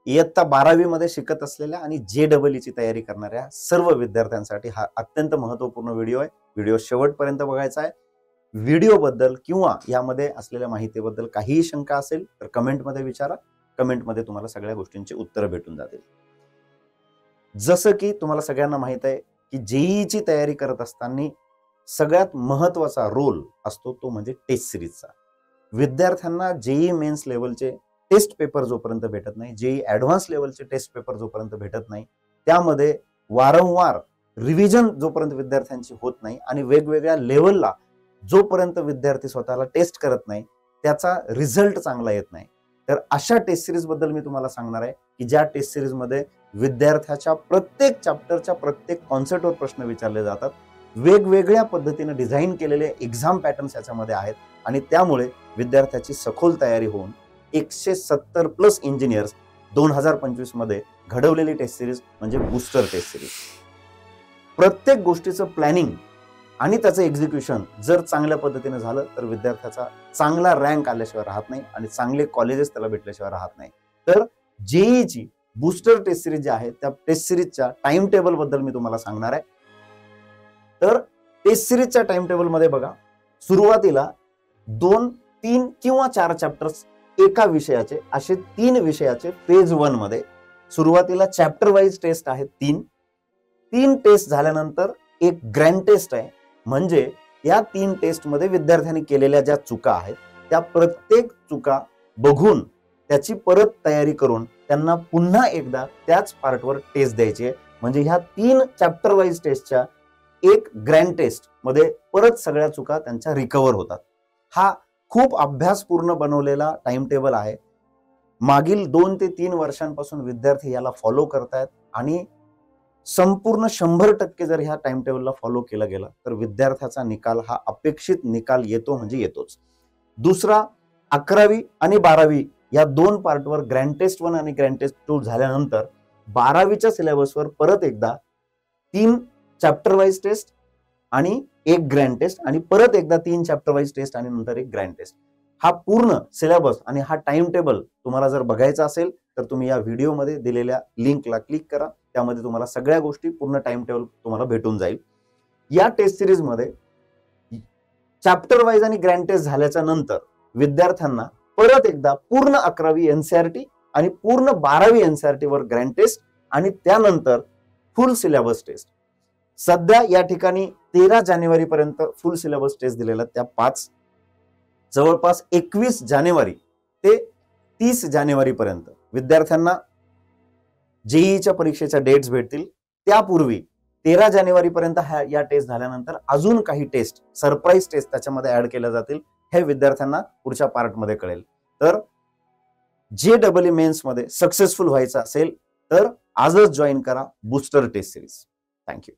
इयत्ता 12वी मध्ये शिकत असलेल्या आणि JEE ची तयारी करणाऱ्या सर्व विद्यार्थ्यांसाठी हा अत्यंत महत्त्वपूर्ण व्हिडिओ आहे. व्हिडिओ शेवटपर्यंत बघायचा आहे. व्हिडिओबद्दल किंवा यामध्ये असलेल्या माहितीबद्दल काहीही शंका असेल तर कमेंटमध्ये विचारा. कमेंटमध्ये तुम्हाला सगळ्या गोष्टींची उत्तरं भेटून जातील. जसं की तुम्हाला सगळ्यांना माहित आहे की JEEची तयारी करत असताना सगळ्यात महत्त्वाचा रोल असतो तो म्हणजे टेस्ट सिरीजचा. विद्यार्थ्यांना JEE मेन्स लेवलचे टेस्ट पेपर जोपर्यंत भेटत नाही, JEE ॲडव्हान्स लेवलचे टेस्ट पेपर जोपर्यंत भेटत नाही, त्यामध्ये वारंवार रिव्हिजन जोपर्यंत विद्यार्थ्यांची होत नाही आणि वेगवेगळ्या लेवलला जोपर्यंत विद्यार्थी स्वतःला टेस्ट करत नाही त्याचा रिझल्ट चांगला येत नाही. तर अशा टेस्ट सिरीज बद्दल मी तुम्हाला सांगणार आहे की ज्या टेस्ट सिरीज मध्ये विद्यार्थ्याच्या प्रत्येक चॅप्टरच्या प्रत्येक कॉन्सेप्टवर प्रश्न विचारले जातात. वेगवेगळ्या पद्धतीने डिझाईन केलेले एक्झाम पॅटर्न्स याच्यामध्ये आहेत आणि त्यामुळे विद्यार्थ्याची सखोल तयारी होऊन 170+ इंजिनियर्स 2025 मध्ये घडवलेली टेस्ट सिरीज म्हणजे बूस्टर टेस्ट सिरीज. प्रत्येक गोष्टीचं प्लॅनिंग आणि त्याचं एक्झिक्युशन जर चांगल्या पद्धतीने झालं तर विद्यार्थ्याचा चांगला रँक आल्याशिवाय राहत नाही आणि चांगले कॉलेजेस त्याला भेटल्याशिवाय राहत नाही. तर JEEची बूस्टर टेस्ट सिरीज जी आहे त्या टेस्ट सिरीजच्या टाइम टेबल बद्दल मी तुम्हाला सांगणार आहे. तर टेस्ट सिरीजच्या टाइम टेबल मध्ये बघा, सुरुवातीला 2, 3 किंवा 4 चॅप्टर्स एका विषयाचे असे 3 विषयाचे फेज 1 मध्ये सुरुवातीला चॅप्टर वाईज टेस्ट आहेत 3 टेस्ट झाल्यानंतर एक ग्रँड टेस्ट आहे. म्हणजे या 3 टेस्ट मध्ये विद्यार्थ्यांनी केलेल्या ज्या चुका आहेत त्या प्रत्येक चुका बघून त्याची परत तयारी करून त्यांना पुन्हा एकदा त्याच पार्टवर टेस्ट द्यायची आहे. म्हणजे ह्या 3 चॅप्टर वाईज टेस्टच्या एक ग्रँड टेस्ट मध्ये परत सगळ्या चुका त्यांच्या रिकव्हर होतात. हा खूप अभ्यासपूर्ण बनवलेला टाइम टेबल आहे. मागील 2 ते 3 वर्षांपासून विद्यार्थी याला फॉलो करतायत आणि संपूर्ण 100% जर ह्या टाइम टेबलला फॉलो केला गेला तर विद्यार्थ्याचा निकाल हा अपेक्षित निकाल येतो म्हणजे येतोच. दुसरा 11वी आणि 12वी या 2 पार्टवर ग्रँड टेस्ट 1 आणि ग्रँड टेस्ट 2 झाल्यानंतर 12वीच्या सिलेबसवर परत एकदा 3 चॅप्टर वाईज टेस्ट आणि एक ग्रँड टेस्ट आणि परत एकदा 3 चॅप्टर वाईज टेस्ट आणि नंतर एक ग्रँड टेस्ट. हा पूर्ण सिलेबस आणि हा टाइम टेबल तुम्हाला जर बघायचा असेल तर तुम्ही या व्हिडिओमध्ये दिलेल्या लिंकला क्लिक करा. त्यामध्ये तुम्हाला सगळ्या गोष्टी पूर्ण टाइम टेबल तुम्हाला भेटून जाईल. या टेस्ट सिरीज मध्ये चॅप्टर वाईज आणि ग्रँड टेस्ट झाल्याच्या नंतर विद्यार्थ्यांना परत एकदा पूर्ण 11वी NCERT आणि पूर्ण 12वी NCERT वर ग्रँड टेस्ट आणि त्यानंतर फुल सिलेबस टेस्ट. सध्या या ठिकाणी 13 जानेवारी पर्यंत फुल सिलेबस टेस्ट दिलेला, त्या 5 जवळपास 21 जानेवारी ते 30 जानेवारी पर्यंत विद्यार्थ्यांना JEEच्या परीक्षेच्या डेट्स भेटतील. त्यापूर्वी 13 जानेवारी पर्यंत या टेस्ट झाल्यानंतर अजून काही टेस्ट सरप्राईज टेस्ट त्याच्यामध्ये ऍड केल्या जातील. हे विद्यार्थ्यांना पुढच्या पार्ट मध्ये कळेल. तर JEE मेन्स मध्ये सक्सेसफुल व्हायचं असेल तर आजच जॉईन करा बूस्टर टेस्ट सिरीज. थँक्यू.